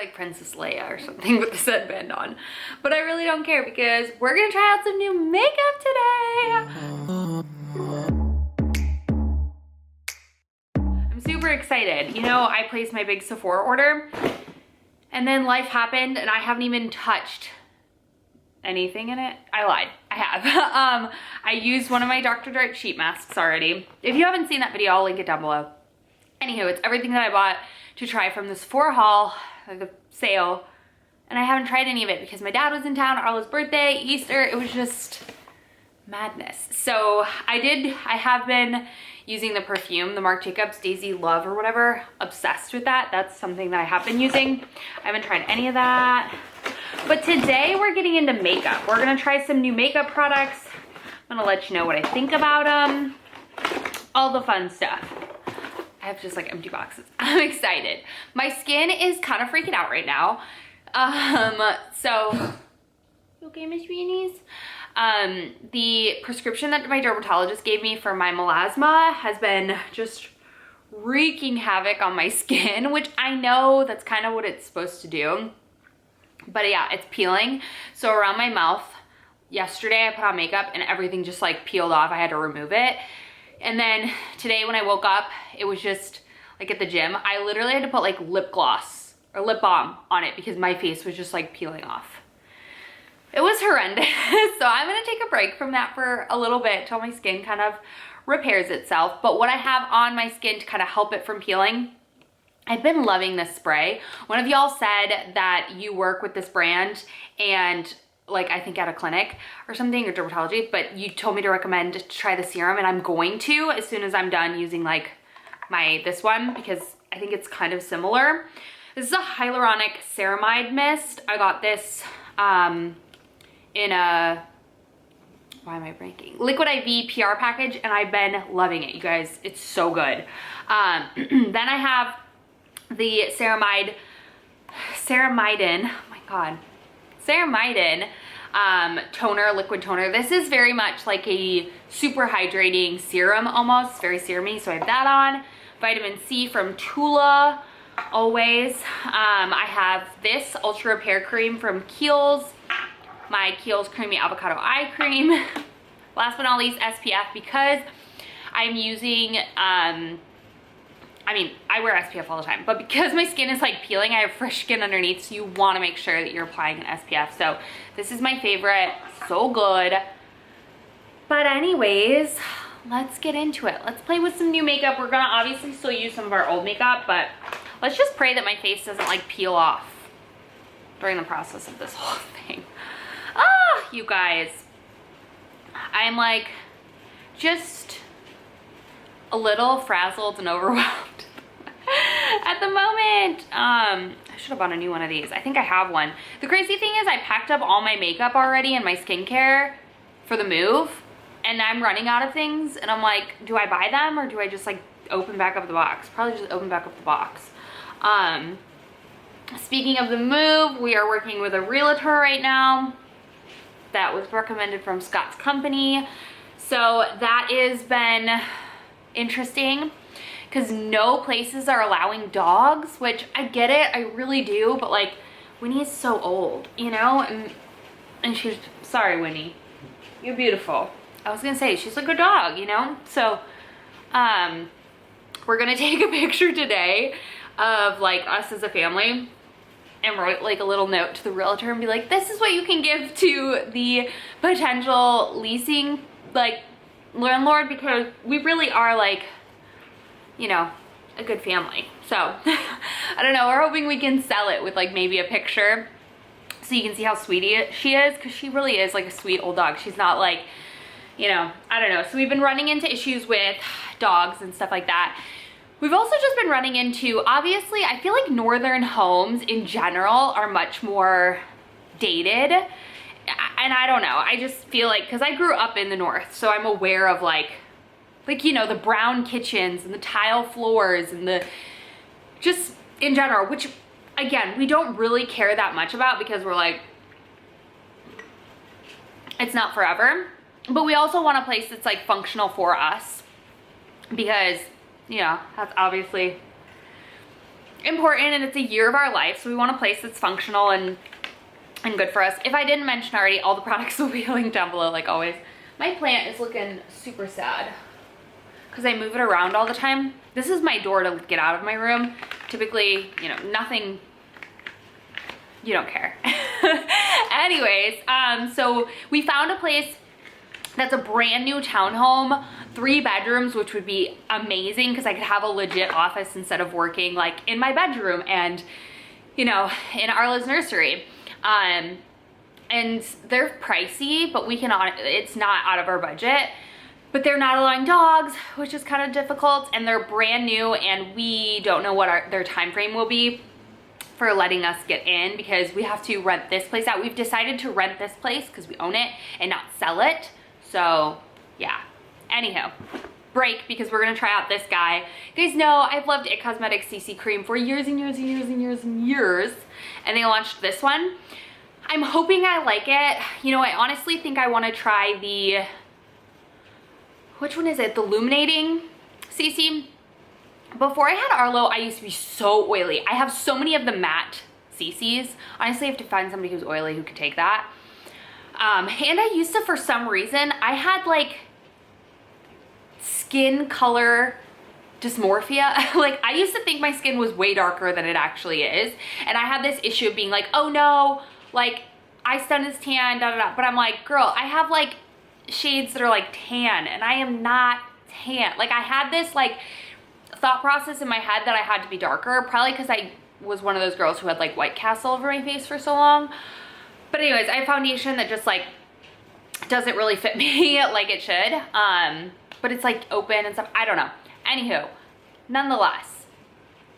like Princess Leia or something with this headband on, but I really don't care because we're gonna try out some new makeup today. I'm super excited. You know, I placed my big Sephora order and then life happened and I haven't even touched anything in it. I lied, I have. I used one of my Dr. Jart sheet masks already. If you haven't seen that video, I'll link it down below. Anywho, it's everything that I bought to try from the Sephora haul, like the sale, and I haven't tried any of it because my dad was in town, Arla's birthday, Easter, it was just madness. So I have been using the perfume, the Marc Jacobs Daisy Love or whatever, obsessed with that. That's something that I have been using. I haven't tried any of that. But today we're getting into makeup. We're gonna try some new makeup products. I'm gonna let you know what I think about them, all the fun stuff. I have just like empty boxes. I'm excited. My skin is kind of freaking out right now. So, you okay, Miss Beanies? The prescription that my dermatologist gave me for my melasma has been just wreaking havoc on my skin, which I know that's kind of what it's supposed to do. But yeah, it's peeling. So around my mouth, yesterday I put on makeup and everything just like peeled off. I had to remove it. And then today when I woke up, it was just like at the gym, I literally had to put like lip gloss or lip balm on it because my face was just like peeling off. It was horrendous. So I'm gonna take a break from that for a little bit till my skin kind of repairs itself. But what I have on my skin to kind of help it from peeling, I've been loving this spray. One of y'all said that you work with this brand and like I think at a clinic or something or dermatology, but you told me to recommend to try the serum and I'm going to as soon as I'm done using like this one because I think it's kind of similar. This is a hyaluronic ceramide mist. I got this in a, why am I blanking? Liquid IV PR package and I've been loving it, you guys. It's so good. Then I have the ceramidin, oh my God, ceramidin toner, liquid toner. This is very much like a super hydrating serum almost, very serumy. So I have that on. Vitamin C from Tula, always. I have this Ultra Repair Cream from Kiehl's, my Kiehl's Creamy Avocado Eye Cream. Last but not least, SPF because I'm using, I mean, I wear SPF all the time, but because my skin is like peeling, I have fresh skin underneath, so you want to make sure that you're applying an SPF. So this is my favorite, so good. But anyways, let's get into it. Let's play with some new makeup. We're gonna obviously still use some of our old makeup, but let's just pray that my face doesn't like peel off during the process of this whole thing. Ah, you guys, I'm like just a little frazzled and overwhelmed at the moment. I should have bought a new one of these. I think I have one. The crazy thing is I packed up all my makeup already and my skincare for the move and I'm running out of things and I'm like, do I buy them or do I just like open back up the box? Probably just open back up the box. Speaking of the move, we are working with a realtor right now that was recommended from Scott's company. So that has been interesting because no places are allowing dogs, which I get it, I really do, but like Winnie's so old, you know, and she's, sorry Winnie, you're beautiful. I was gonna say she's like a dog, you know. So we're gonna take a picture today of like us as a family and write like a little note to the realtor and be like, this is what you can give to the potential leasing like landlord, because we really are like, you know, a good family. So I don't know, we're hoping we can sell it with like maybe a picture so you can see how sweet she is, because she really is like a sweet old dog. She's not like, you know, I don't know. So we've been running into issues with dogs and stuff like that. We've also just been running into, obviously, I feel like northern homes in general are much more dated. And I don't know, I just feel like, because I grew up in the north, so I'm aware of like, you know, the brown kitchens and the tile floors and the, just in general, which again, we don't really care that much about because we're like, it's not forever. But we also want a place that's like functional for us because, you know, that's obviously important and it's a year of our life, so we want a place that's functional and good for us. If I didn't mention already, all the products will be linked down below like always. My plant is looking super sad because I move it around all the time. This is my door to get out of my room. Typically, you know, nothing, you don't care. Anyways, so we found a place that's a brand new townhome, 3 bedrooms, which would be amazing because I could have a legit office instead of working like in my bedroom and, you know, in Arla's nursery. And they're pricey, but we can, it's not out of our budget, but they're not allowing dogs, which is kind of difficult, and they're brand new and we don't know what their time frame will be for letting us get in because we have to rent this place out. We've decided to rent this place because we own it and not sell it. So yeah, anyhow, break because we're gonna try out this guy. You guys know I've loved It Cosmetics CC cream for years and years and years and years and years, and they launched this one. I'm hoping I like it. You know, I honestly think I want to try the, which one is it? The Illuminating CC. Before I had Arlo, I used to be so oily. I have so many of the matte CCs. Honestly, I have to find somebody who's oily who could take that. And I used to, for some reason, I had like skin color dysmorphia. Like I used to think my skin was way darker than it actually is. And I had this issue of being like, oh no, like I sun is tan, da da da. But I'm like, girl, I have like shades that are like tan and I am not tan. Like I had this like thought process in my head that I had to be darker, probably because I was one of those girls who had like White Castle over my face for so long. But anyways, I have foundation that just like doesn't really fit me like it should. But it's like open and stuff. I don't know. Anywho, nonetheless,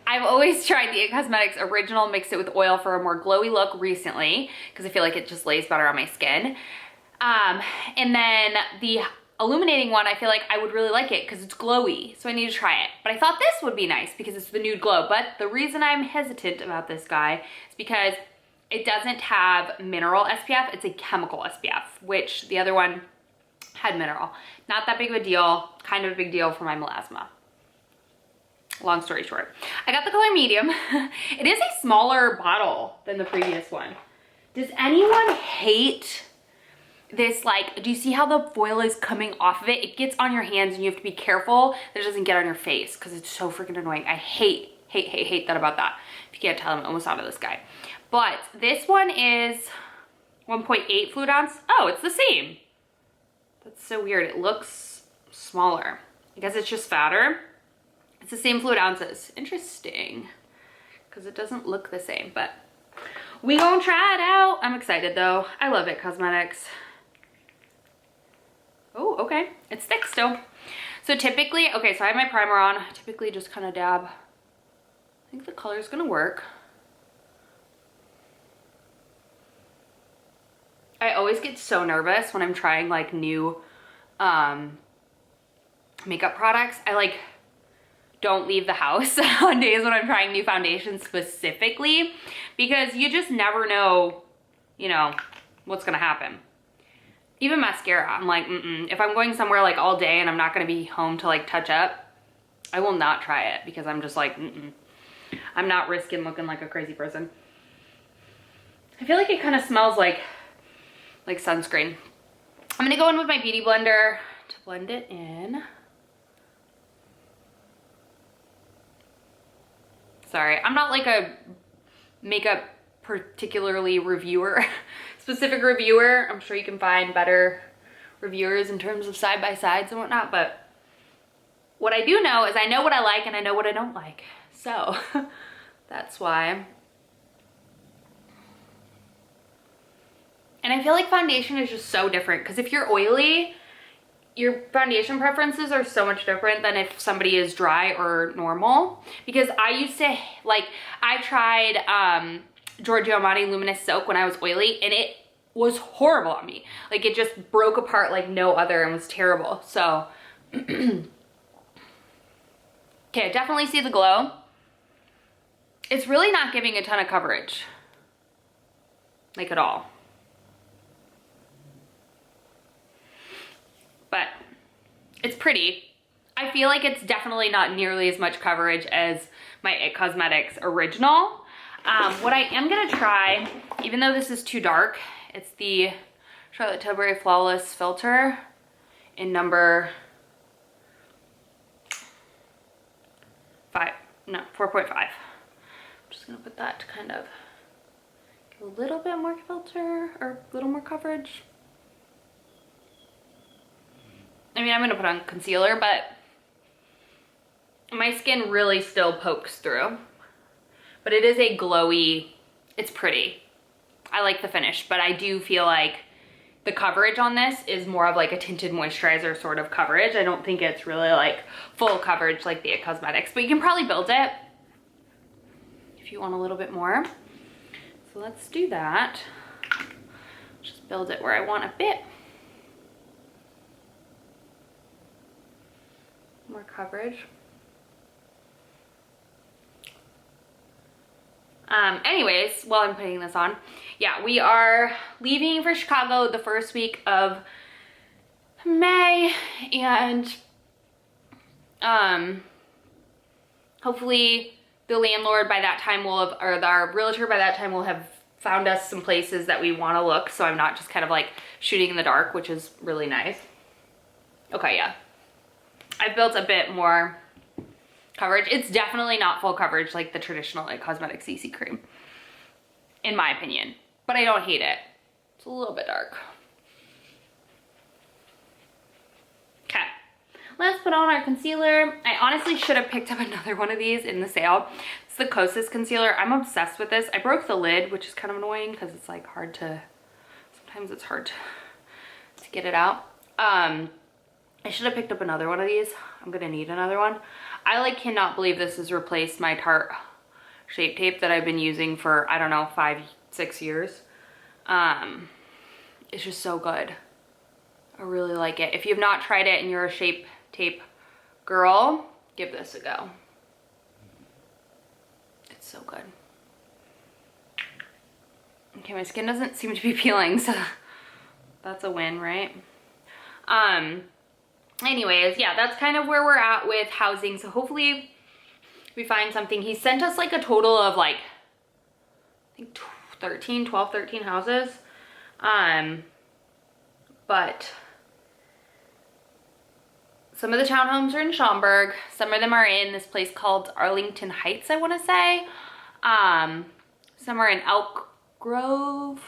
I've always tried the It Cosmetics original, mixed it with oil for a more glowy look recently because I feel like it just lays better on my skin. And then the Illuminating one, I feel like I would really like it because it's glowy, so I need to try it. But I thought this would be nice because it's the nude glow. But the reason I'm hesitant about this guy is because it doesn't have mineral SPF, it's a chemical SPF, which the other one had mineral. Not that big of a deal, kind of a big deal for my melasma. Long story short. I got the color medium. It is a smaller bottle than the previous one. Does anyone hate this, like, do you see how the foil is coming off of it? It gets on your hands and you have to be careful that it doesn't get on your face because it's so freaking annoying. I hate that about that. If you can't tell, I'm almost out of this guy. But this one is 1.8 fluid ounce. Oh, it's the same. That's so weird. It looks smaller. I guess it's just fatter. It's the same fluid ounces. Interesting. Because it doesn't look the same, but we gonna try it out. I'm excited though. I love It Cosmetics. Oh, okay. It's thick still. So typically, okay, so I have my primer on. Typically just kind of dab. I think the color is gonna work. I always get so nervous when I'm trying like new makeup products. I like don't leave the house on days when I'm trying new foundations specifically because you just never know, you know, what's gonna happen. Even mascara, I'm like, if I'm going somewhere like all day and I'm not gonna be home to like touch up, I will not try it because I'm just like, I'm not risking looking like a crazy person. I feel like it kind of smells like sunscreen. I'm gonna go in with my beauty blender to blend it in. Sorry, I'm not like a makeup particularly specific reviewer. I'm sure you can find better reviewers in terms of side-by-sides and whatnot, but what I do know is I know what I like and I know what I don't like. So that's why. And I feel like foundation is just so different because if you're oily, your foundation preferences are so much different than if somebody is dry or normal. Because I used to, like, I tried Giorgio Armani Luminous Silk when I was oily and it was horrible on me. Like it just broke apart like no other and was terrible. So, okay, I definitely see the glow. It's really not giving a ton of coverage, like at all. But it's pretty. I feel like it's definitely not nearly as much coverage as my It Cosmetics original. What I am gonna try, even though this is too dark, it's the Charlotte Tilbury Flawless Filter in number 4.5. I'm just gonna put that to kind of give a little bit more filter or a little more coverage. I mean, I'm gonna put on concealer, but my skin really still pokes through. But it is a glowy, it's pretty. I like the finish, but I do feel like the coverage on this is more of like a tinted moisturizer sort of coverage. I don't think it's really like full coverage like the It Cosmetics, but you can probably build it if you want a little bit more. So let's do that. Just build it where I want a bit more coverage. Anyways, while I'm putting this on, yeah, we are leaving for Chicago the first week of May, and hopefully the landlord by that time will have, or our realtor by that time will have found us some places that we want to look, so I'm not just kind of like shooting in the dark, which is really nice. Okay, yeah, I've built a bit more coverage. It's definitely not full coverage like the traditional It Cosmetics CC cream, in my opinion, but I don't hate it. It's a little bit dark. Okay, let's put on our concealer. I honestly should have picked up another one of these in the sale. It's the Kosas concealer. I'm obsessed with this. I broke the lid, which is kind of annoying because it's like hard to, sometimes it's hard to get it out. I should have picked up another one of these. I'm gonna need another one. I like cannot believe this has replaced my Tarte Shape Tape that I've been using for, I don't know, 5-6 years. It's just so good. I really like it. If you've not tried it and you're a Shape Tape girl, give this a go. It's so good. Okay, my skin doesn't seem to be peeling, so that's a win, right? Anyways, yeah, that's kind of where we're at with housing. So hopefully we find something. He sent us like a total of like, I think 12, 13 houses. But some of the townhomes are in Schaumburg. Some of them are in this place called Arlington Heights, I want to say. Some are in Elk Grove.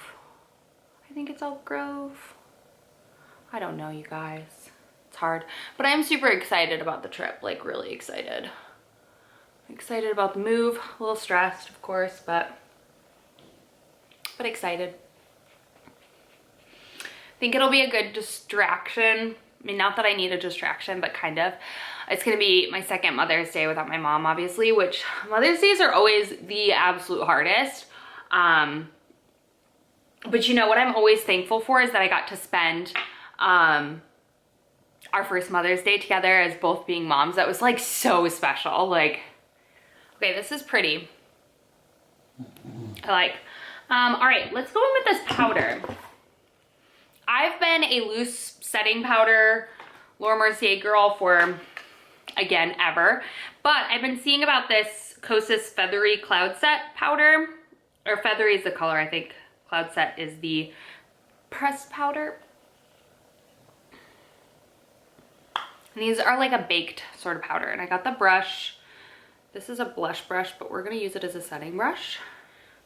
I think it's Elk Grove. I don't know, you guys. It's hard, but I'm super excited about the trip, like really excited. I'm excited about the move, a little stressed, of course, but excited. I think it'll be a good distraction. I mean, not that I need a distraction, but kind of. It's gonna be my second Mother's Day without my mom, obviously, which Mother's Days are always the absolute hardest. But you know what I'm always thankful for is that I got to spend our first Mother's Day together as both being moms. That was like so special. Like, okay, this is pretty. I like. All right, let's go in with this powder. I've been a loose setting powder Laura Mercier girl for, again, ever. But I've been seeing about this Kosas Feathery Cloud Set powder. Or Feathery is the color, I think. Cloud Set is the pressed powder. And these are like a baked sort of powder. And I got the brush. This is a blush brush, but we're gonna use it as a setting brush.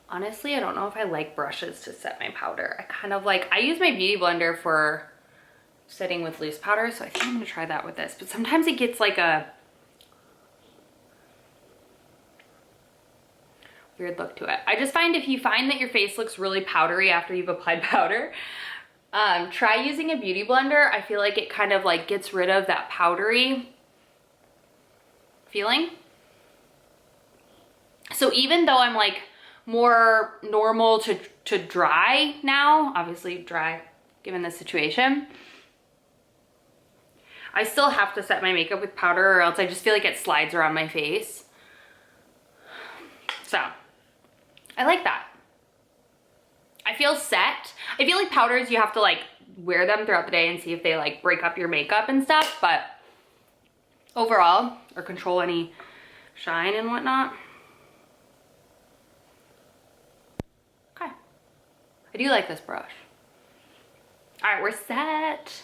Honestly, I don't know if I like brushes to set my powder. I kind of like, I use my beauty blender for setting with loose powder, so I think I'm gonna try that with this. But sometimes it gets like a weird look to it. I just find if you find that your face looks really powdery after you've applied powder, try using a beauty blender. I feel like it kind of like gets rid of that powdery feeling. So even though I'm like more normal to dry now, obviously dry given the situation, I still have to set my makeup with powder or else I just feel like it slides around my face. So I like that. I feel set. I feel like powders, you have to like wear them throughout the day and see if they like break up your makeup and stuff, but overall, or control any shine and whatnot. Okay. I do like this brush. All right, we're set.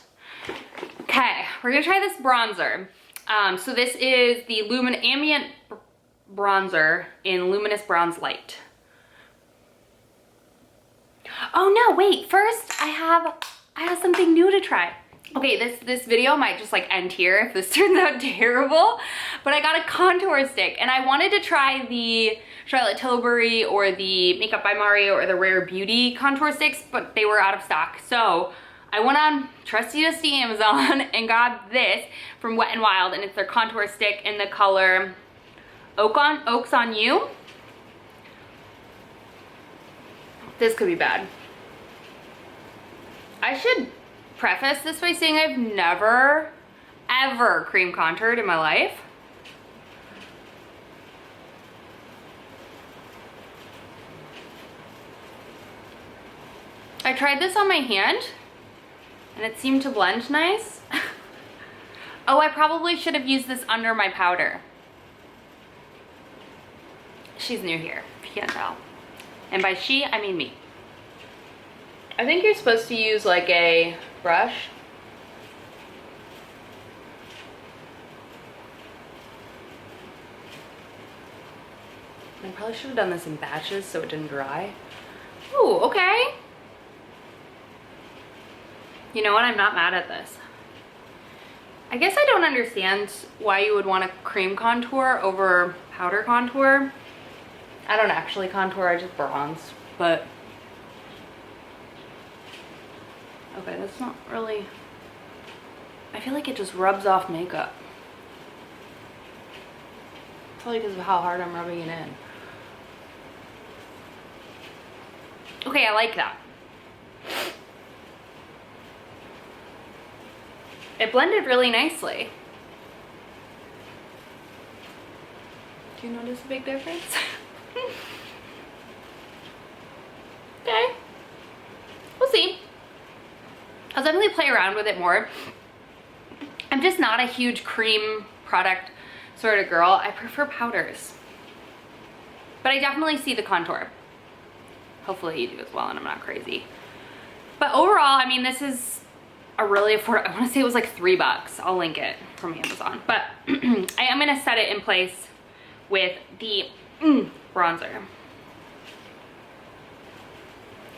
Okay, we're gonna try this bronzer. So this is the Ambient Bronzer in Luminous Bronze Light. Oh no, wait, first I have something new to try. Okay, this video might just like end here if this turns out terrible, but I got a contour stick and I wanted to try the Charlotte Tilbury or the Makeup by Mario or the Rare Beauty contour sticks, but they were out of stock. So I went on trusty dusty Amazon and got this from Wet n Wild, and it's their contour stick in the color Oaks on You. This could be bad. I should preface this by saying I've never, ever cream contoured in my life. I tried this on my hand and it seemed to blend nice. Oh, I probably should have used this under my powder. She's new here, if you can't tell. And by she, I mean me. I think you're supposed to use like a brush. I probably should have done this in batches so it didn't dry. Ooh, okay. You know what? I'm not mad at this. I guess I don't understand why you would want a cream contour over powder contour. I don't actually contour, I just bronze, but okay, that's not really, I feel like it just rubs off makeup. Probably because of how hard I'm rubbing it in. Okay, I like that. It blended really nicely. Do you notice a big difference? Okay, we'll see. I'll definitely play around with it more. I'm just not a huge cream product sort of girl. I prefer powders. But I definitely see the contour. Hopefully you do as well and I'm not crazy. But overall, I mean, this is a really affordable, I want to say it was like $3. I'll link it from Amazon. But I am going to set it in place with the bronzer.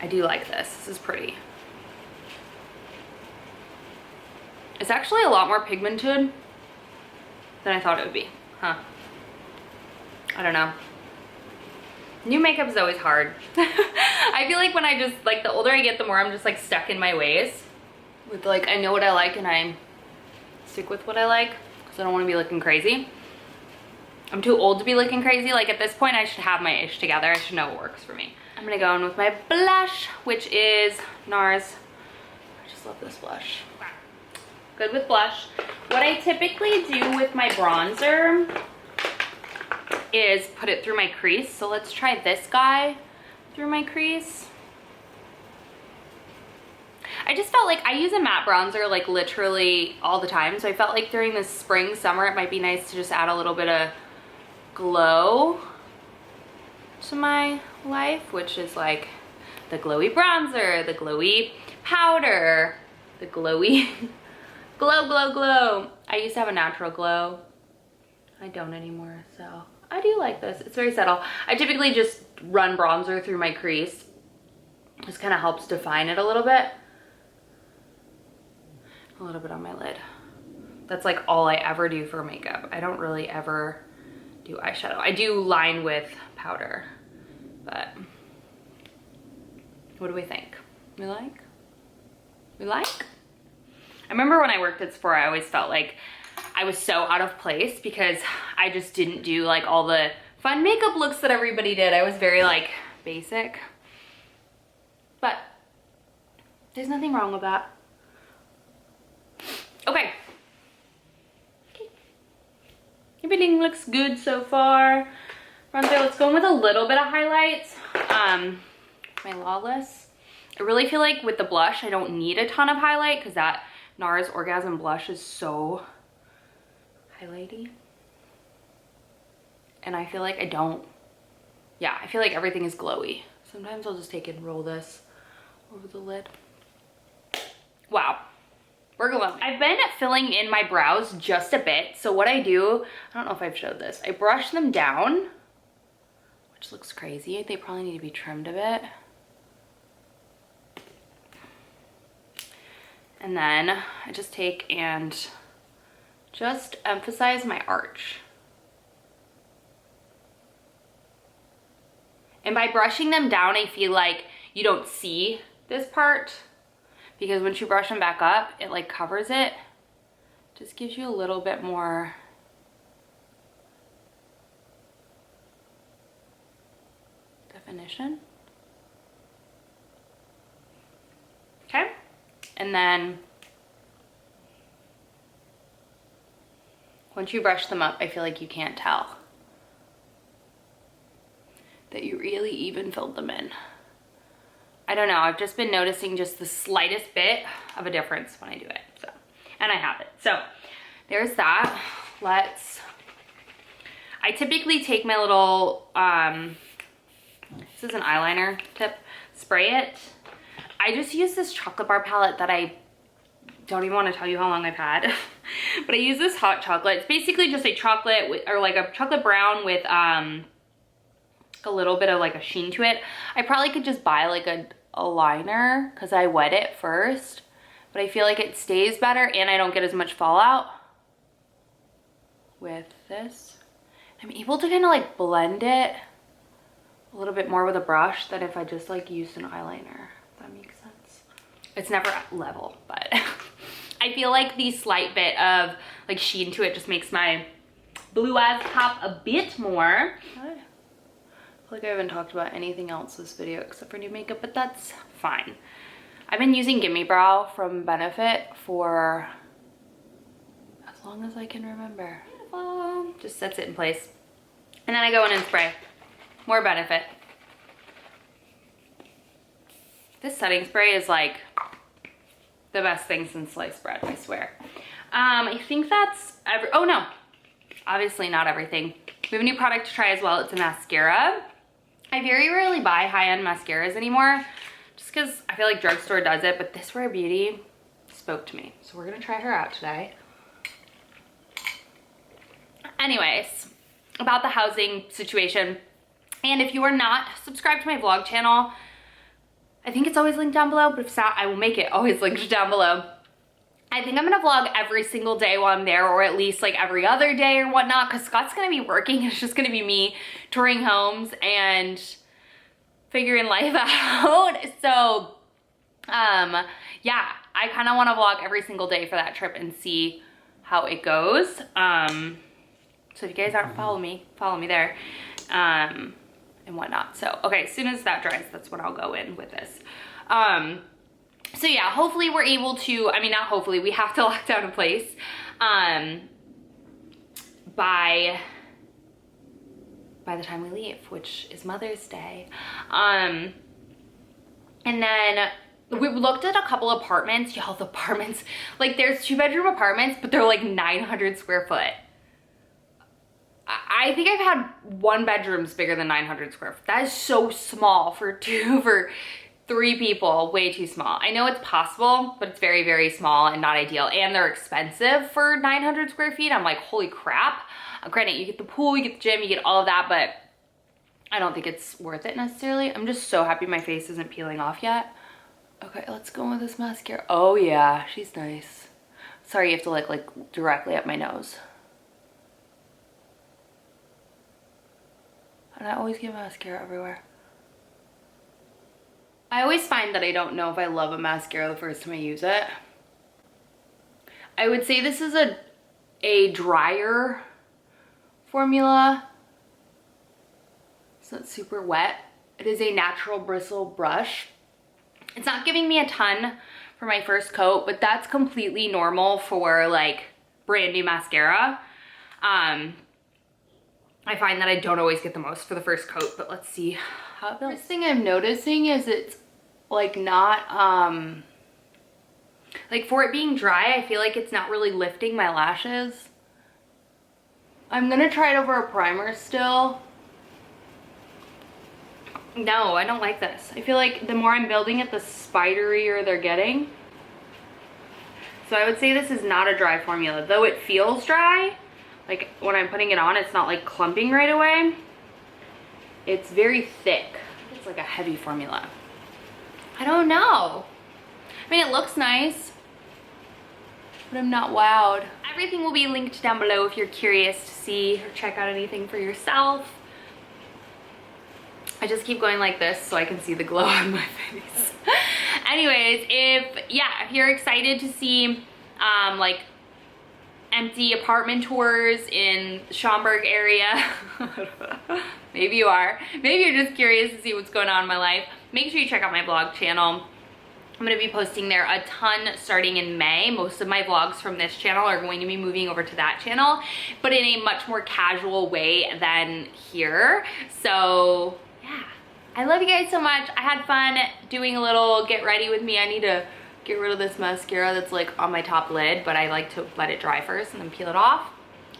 I do like this. This is pretty. It's actually a lot more pigmented than I thought it would be. Huh. I don't know. New makeup is always hard. I feel like when I just, like, the older I get, the more I'm just, like, stuck in my ways. With, like, I know what I like and I stick with what I like because I don't want to be looking crazy. I'm too old to be looking crazy. Like, at this point, I should have my ish together. I should know what works for me. I'm gonna go in with my blush, which is NARS. I just love this blush. Good with blush. What I typically do with my bronzer is put it through my crease. So let's try this guy through my crease. I just felt like I use a matte bronzer like literally all the time. So I felt like during the spring, summer, it might be nice to just add a little bit of glow to my life, which is like the glowy bronzer, the glowy powder, the glowy glow. I used to have a natural glow. I don't anymore, so I do like this. It's very subtle. I typically just run bronzer through my crease. This kind of helps define it a little bit. A little bit on my lid. That's like all I ever do for makeup. I don't really ever do eyeshadow. I do line with powder, but what do we think? We like? We like? I remember when I worked at Sephora, I always felt like I was so out of place because I just didn't do like all the fun makeup looks that everybody did. I was very like basic, but there's nothing wrong with that. Okay. Everything looks good so far. Bronzer, let's go in with a little bit of highlights. My Lawless. I really feel like with the blush, I don't need a ton of highlight because that NARS Orgasm blush is so highlighty. and I feel like I don't, yeah, I feel like everything is glowy. Sometimes I'll just take and roll this over the lid. Wow, we're glowing. I've been filling in my brows just a bit. So what I do, I don't know if I've showed this, I brush them down, which looks crazy. They probably need to be trimmed a bit. And then I just take and just emphasize my arch. And by brushing them down, I feel like you don't see this part, because once you brush them back up, it like covers it. Just gives you a little bit more definition. Okay. And then once you brush them up, I feel like you can't tell that you really even filled them in. I don't know, I've just been noticing just the slightest bit of a difference when I do it, so, and I have it. So there's that. I typically take my little, this is an eyeliner tip, spray it. I just use this chocolate bar palette that I don't even want to tell you how long I've had, but I use this hot chocolate. It's basically just a chocolate with, or like a chocolate brown with, a little bit of like a sheen to it. I probably could just buy like a liner because I wet it first, but I feel like it stays better and I don't get as much fallout with this. I'm able to kind of like blend it a little bit more with a brush than if I just like used an eyeliner, if that makes sense. It's never level, but I feel like the slight bit of like sheen to it just makes my blue eyes pop a bit more. I feel like I haven't talked about anything else this video except for new makeup, but that's fine. I've been using Gimme Brow from Benefit for as long as I can remember. Just sets it in place. And then I go in and spray. More Benefit. This setting spray is like the best thing since sliced bread, I swear. I think that's oh no, obviously not everything. We have a new product to try as well. It's a mascara. I very rarely buy high-end mascaras anymore, just because I feel like drugstore does it, but this Rare Beauty spoke to me. So we're gonna try her out today. Anyways, about the housing situation, and if you are not subscribed to my vlog channel, I think it's always linked down below, but if it's not, I will make it always linked down below. I think I'm gonna vlog every single day while I'm there, or at least like every other day or whatnot, because Scott's gonna be working. It's just gonna be me touring homes and figuring life out. So yeah, I kind of want to vlog every single day for that trip and see how it goes. So if you guys aren't follow me there and whatnot. So okay, as soon as that dries, that's when I'll go in with this. So yeah, hopefully we're able to, I mean, not hopefully, we have to lock down a place by the time we leave, which is Mother's Day. And then we looked at a couple apartments. Y'all, the apartments, like there's 2-bedroom apartments, but they're like 900 square foot. I think I've had 1 bedroom's bigger than 900 square foot. That is so small for 3 people, way too small. I know it's possible, but it's very, very small and not ideal. And they're expensive for 900 square feet. I'm like, holy crap. Granted, you get the pool, you get the gym, you get all of that, but I don't think it's worth it necessarily. I'm just so happy my face isn't peeling off yet. Okay, let's go with this mascara. Oh yeah, she's nice. Sorry, you have to like directly up my nose. And I always get mascara everywhere. I always find that I don't know if I love a mascara the first time I use it. I would say this is a drier formula. It's not super wet. It is a natural bristle brush. It's not giving me a ton for my first coat, but that's completely normal for like brand new mascara. I find that I don't always get the most for the first coat, but let's see how it feels. First thing I'm noticing is it's like not, like for it being dry, I feel like it's not really lifting my lashes. I'm gonna try it over a primer still. No, I don't like this. I feel like the more I'm building it, the spiderier they're getting. So I would say this is not a dry formula, though it feels dry. Like when I'm putting it on, it's not like clumping right away. It's very thick. It's like a heavy formula. I don't know. I mean, it looks nice, but I'm not wowed. Everything will be linked down below if you're curious to see or check out anything for yourself. I just keep going like this so I can see the glow on my face. Anyways, if you're excited to see like empty apartment tours in Schaumburg area, maybe you are. Maybe you're just curious to see what's going on in my life. Make sure you check out my vlog channel. I'm going to be posting there a ton starting in May. Most of my vlogs from this channel are going to be moving over to that channel, but in a much more casual way than here. So yeah, I love you guys so much. I had fun doing a little get ready with me. I need to get rid of this mascara that's like on my top lid, but I like to let it dry first and then peel it off.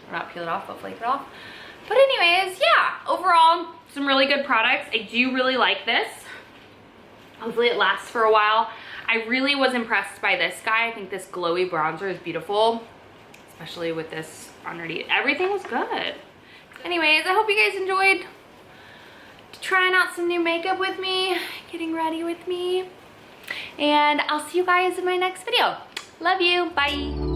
Or not peel it off, but flake it off. But anyways, yeah, overall, some really good products. I do really like this. Hopefully it lasts for a while. I really was impressed by this guy. I think this glowy bronzer is beautiful, especially with this underneath. Everything was good. Anyways, I hope you guys enjoyed trying out some new makeup with me, getting ready with me, and I'll see you guys in my next video. Love you. Bye.